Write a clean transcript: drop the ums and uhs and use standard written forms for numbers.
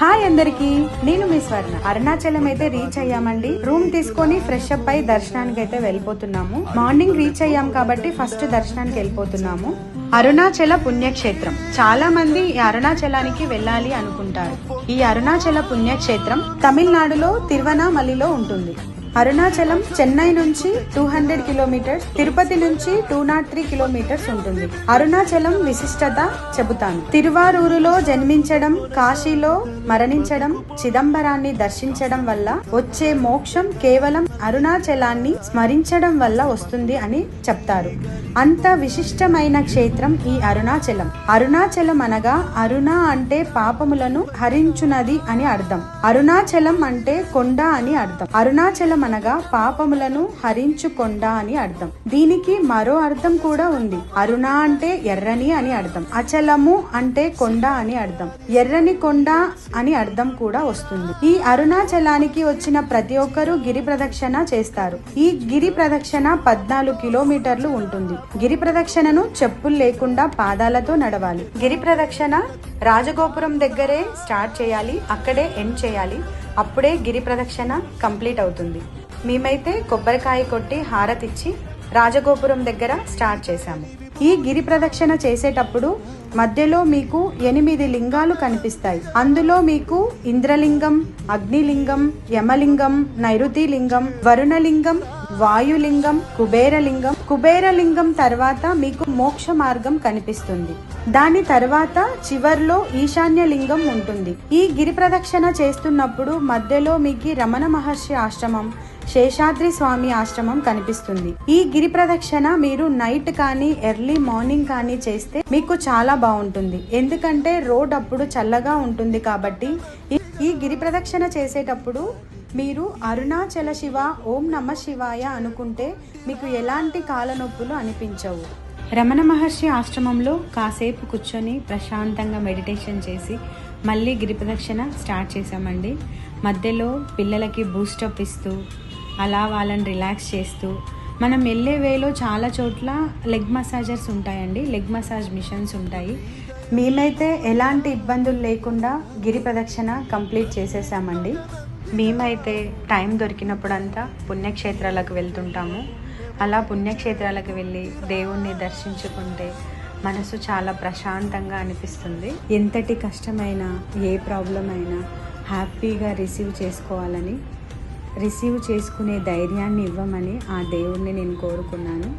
Hi అందరికి, నేను మీ స్వర్ణ. అరుణాచలం అయితే రీచ్ అయ్యామండి. రూమ్ తీసుకొని ఫ్రెష్ అప్ అయి దర్శనానికి అయితే వెళ్ళిపోతున్నాము. మార్నింగ్ రీచ్ అయ్యాం కాబట్టి ఫస్ట్ దర్శనానికి వెళ్ళిపోతున్నాము. అరుణాచల పుణ్యక్షేత్రం. చాలా మంది ఈ అరుణాచలానికి వెళ్ళాలి అనుకుంటారు. ఈ అరుణాచల పుణ్యక్షేత్రం తమిళనాడులో తిరువనామలిలో ఉంటుంది. అరుణాచలం చెన్నై నుంచి 200 కిలోమీటర్స్, తిరుపతి నుంచి 203 కిలోమీటర్స్ ఉంటుంది. అరుణాచలం విశిష్టత చెబుతాను. తిరువారూరులో జన్మించడం, కాశీలో మరణించడం, చిదంబరాన్ని దర్శించడం వల్ల వచ్చే మోక్షం కేవలం అరుణాచలాన్ని స్మరించడం వల్ల వస్తుంది అని చెప్తారు. అంత విశిష్టమైన క్షేత్రం ఈ అరుణాచలం. అరుణాచలం అనగా అరుణ అంటే పాపములను హరించునది అని అర్థం. అరుణాచలం అంటే కొండ అని అర్థం. అరుణాచలం అనగా పాపములను హరించు కొండ అని అర్థం. దీనికి మరో అర్థం కూడా ఉంది. అరుణ అంటే ఎర్రని అని అర్థం. అచలము అంటే కొండ అని అర్థం. ఎర్రని కొండ అని అర్థం కూడా వస్తుంది. ఈ అరుణాచలానికి వచ్చిన ప్రతి ఒక్కరూ గిరి ప్రదక్షిణ చేస్తారు. ఈ గిరి ప్రదక్షిణ 14 కిలోమీటర్లు ఉంటుంది. గిరి ప్రదక్షిణను చెప్పులు లేకుండా పాదాలతో నడవాలి. గిరి ప్రదక్షిణ రాజగోపురం దగ్గరే స్టార్ట్ చేయాలి, అక్కడే ఎండ్ చేయాలి. అప్పుడే గిరి ప్రదక్షిణ కంప్లీట్ అవుతుంది. మేమైతే కొబ్బరికాయ కొట్టి హారతిచ్చి రాజగోపురం దగ్గర స్టార్ట్ చేశాము. ఈ గిరి ప్రదక్షిణ చేసేటప్పుడు మధ్యలో మీకు 8 లింగాలు కనిపిస్తాయి. అందులో మీకు ఇంద్రలింగం, అగ్నిలింగం, యమలింగం, నైరుతి లింగం, వరుణలింగం, వాయులింగం, కుబేరలింగం. కుబేరలింగం తర్వాత మీకు మోక్ష మార్గం కనిపిస్తుంది. దాని తర్వాత చివర్లో ఈశాన్య లింగం ఉంటుంది. ఈ గిరి ప్రదక్షిణ చేస్తున్నప్పుడు మధ్యలో మీకు రమణ మహర్షి ఆశ్రమం, శేషాద్రి స్వామి ఆశ్రమం కనిపిస్తుంది. ఈ గిరి ప్రదక్షిణ మీరు నైట్ కానీ ఎర్లీ మార్నింగ్ కానీ చేస్తే మీకు చాలా బాగుంటుంది. ఎందుకంటే రోడ్ అప్పుడు చల్లగా ఉంటుంది కాబట్టి ఈ గిరి ప్రదక్షిణ చేసేటప్పుడు మీరు అరుణాచల శివ, ఓం నమ శివాయ అనుకుంటే మీకు ఎలాంటి కాళ్ళ నొప్పులు అనిపించవు. రమణ మహర్షి ఆశ్రమంలో కాసేపు కూర్చొని ప్రశాంతంగా మెడిటేషన్ చేసి మళ్ళీ గిరి ప్రదక్షిణ స్టార్ట్ చేసామండి. మధ్యలో పిల్లలకి బూస్టప్ ఇస్తూ అలా వాళ్ళని రిలాక్స్ చేస్తూ మనం వెళ్ళే వేలో చాలా చోట్ల లెగ్ మసాజర్స్ ఉంటాయండి. లెగ్ మసాజ్ మిషన్స్ ఉంటాయి. మేమైతే ఎలాంటి ఇబ్బందులు లేకుండా గిరి ప్రదక్షిణ కంప్లీట్ చేసేసామండి. మేమైతే టైం దొరికినప్పుడంతా పుణ్యక్షేత్రాలకు వెళ్తుంటాము. అలా పుణ్యక్షేత్రాలకు వెళ్ళి దేవుణ్ణి దర్శించుకుంటే మనసు చాలా ప్రశాంతంగా అనిపిస్తుంది. ఎంతటి కష్టమైనా ఏ ప్రాబ్లం అయినా హ్యాపీగా రిసీవ్ చేసుకునే ధైర్యాన్ని ఇవ్వమని ఆ దేవుణ్ణి నేను కోరుకున్నాను.